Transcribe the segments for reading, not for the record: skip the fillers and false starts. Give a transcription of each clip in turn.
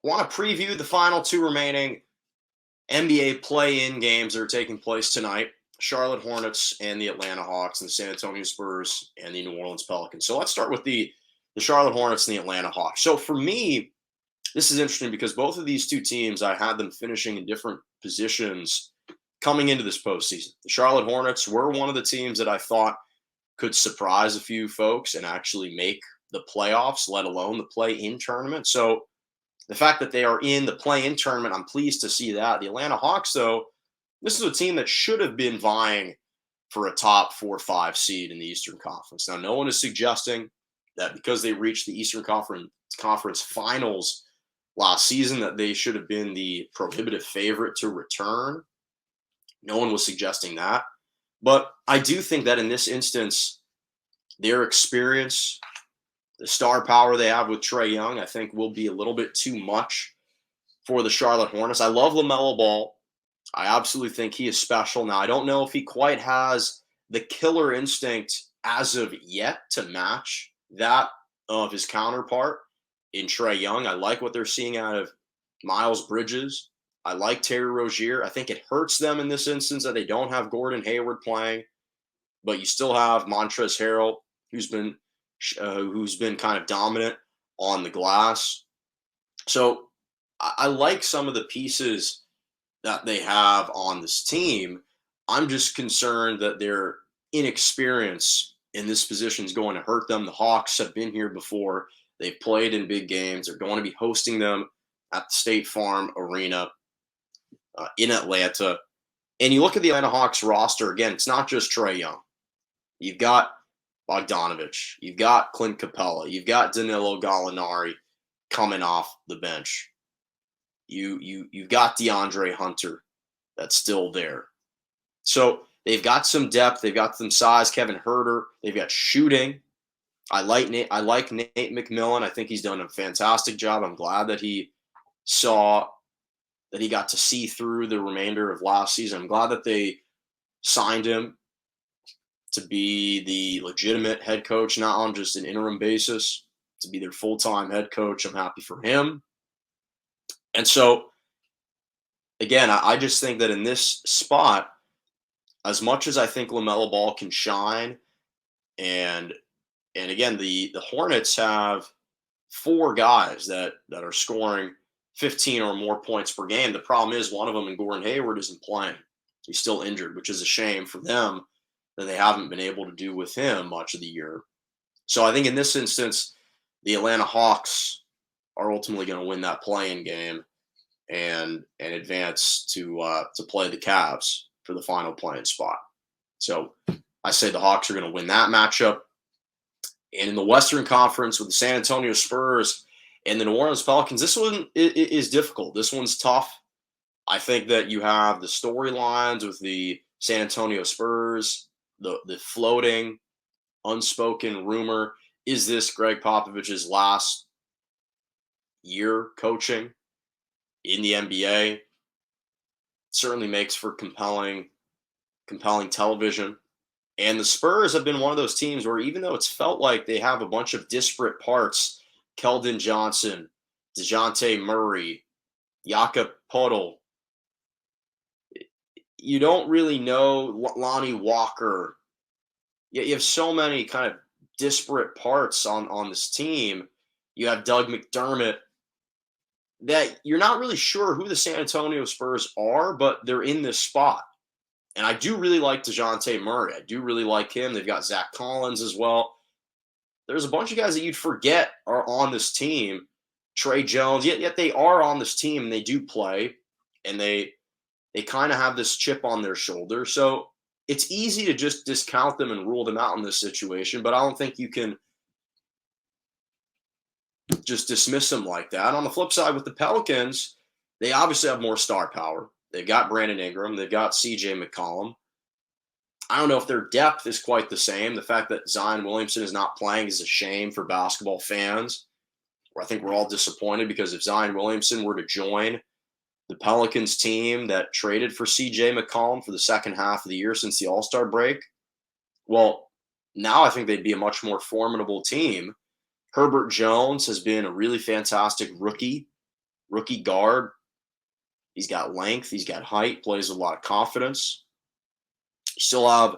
Want to preview the final two remaining NBA play-in games that are taking place tonight. Charlotte Hornets and the Atlanta Hawks, and the San Antonio Spurs and the New Orleans Pelicans. So let's start with the Charlotte Hornets and the Atlanta Hawks. So for me, this is interesting because both of these two teams, I had them finishing in different positions coming into this postseason. The Charlotte Hornets were one of the teams that I thought could surprise a few folks and actually make the playoffs, let alone the play-in tournament. So the fact that they are in the play-in tournament, I'm pleased to see that. The Atlanta Hawks, though, this is a team that should have been vying for a top 4 or 5 seed in the Eastern Conference. Now, no one is suggesting that because they reached the Eastern Conference Finals last season that they should have been the prohibitive favorite to return. No one was suggesting that. But I do think that in this instance, their experience, the star power they have with Trae Young, I think will be a little bit too much for the Charlotte Hornets. I love LaMelo Ball. I absolutely think he is special. Now, I don't know if he quite has the killer instinct as of yet to match that of his counterpart in Trae Young. I like what they're seeing out of Miles Bridges. I like Terry Rozier. I think it hurts them in this instance that they don't have Gordon Hayward playing, but you still have Montrezl Harrell, who's been kind of dominant on the glass. So I like some of the pieces that they have on this team. I'm just concerned that their inexperience in this position is going to hurt them. The Hawks have been here before. They've played in big games. They're going to be hosting them at the State Farm Arena in Atlanta. And you look at the Atlanta Hawks roster, again, it's not just Trae Young. You've got Bogdanovich. You've got Clint Capella. You've got Danilo Gallinari coming off the bench. You've got DeAndre Hunter that's still there. So they've got some depth. They've got some size. Kevin Huerter. They've got shooting. I like Nate McMillan. I think he's done a fantastic job. I'm glad that he got to see through the remainder of last season. I'm glad that they signed him to be the legitimate head coach, not on just an interim basis, to be their full-time head coach. I'm happy for him. And so, again, I just think that in this spot, as much as I think LaMelo Ball can shine, and again, the Hornets have 4 guys that are scoring 15 or more points per game. The problem is one of them, in Gordon Hayward, isn't playing. He's still injured, which is a shame for them that they haven't been able to do with him much of the year. So I think in this instance, the Atlanta Hawks are ultimately going to win that play-in game and advance to play the Cavs for the final play-in spot. So I say the Hawks are going to win that matchup. And in the Western Conference with the San Antonio Spurs and the New Orleans Pelicans, this one is difficult. This one's tough. I think that you have the storylines with the San Antonio Spurs, the floating, unspoken rumor. Is this Greg Popovich's last year coaching in the NBA? Certainly makes for compelling television. And the Spurs have been one of those teams where, even though it's felt like they have a bunch of disparate parts, Keldon Johnson, DeJounte Murray, Jakob Poeltl, you don't really know Lonnie Walker. You have so many kind of disparate parts on this team. You have Doug McDermott, that you're not really sure who the San Antonio Spurs are, but they're in this spot. And I do really like DeJounte Murray. I do really like him. They've got Zach Collins as well. There's a bunch of guys that you'd forget are on this team. Trey Jones, yet they are on this team, and they do play, and they kind of have this chip on their shoulder. So it's easy to just discount them and rule them out in this situation, but I don't think you can just dismiss them like that. On the flip side, with the Pelicans, they obviously have more star power. They've got Brandon Ingram. They've got C.J. McCollum. I don't know if their depth is quite the same. The fact that Zion Williamson is not playing is a shame for basketball fans. I think we're all disappointed, because if Zion Williamson were to join the Pelicans team that traded for C.J. McCollum for the second half of the year since the All-Star break, well, now I think they'd be a much more formidable team. Herbert Jones has been a really fantastic rookie rookie guard. He's got length. He's got height. Plays with a lot of confidence. You still have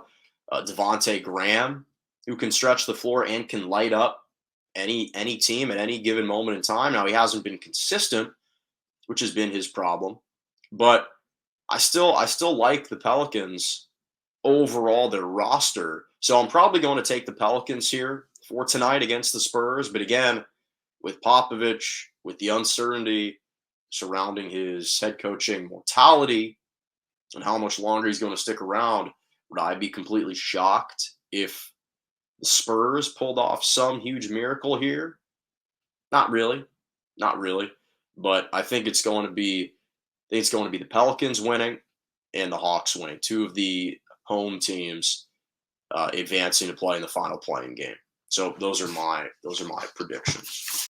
Devontae Graham, who can stretch the floor and can light up any team at any given moment in time. Now, he hasn't been consistent, which has been his problem. But I still like the Pelicans overall, their roster. So I'm probably going to take the Pelicans here for tonight against the Spurs. But again, with Popovich, with the uncertainty surrounding his head coaching mortality and how much longer he's going to stick around, would I be completely shocked if the Spurs pulled off some huge miracle here? Not really. Not really. But I think it's going to be the Pelicans winning and the Hawks winning. Two of the home teams advancing to play in the final playing game. So those are my predictions.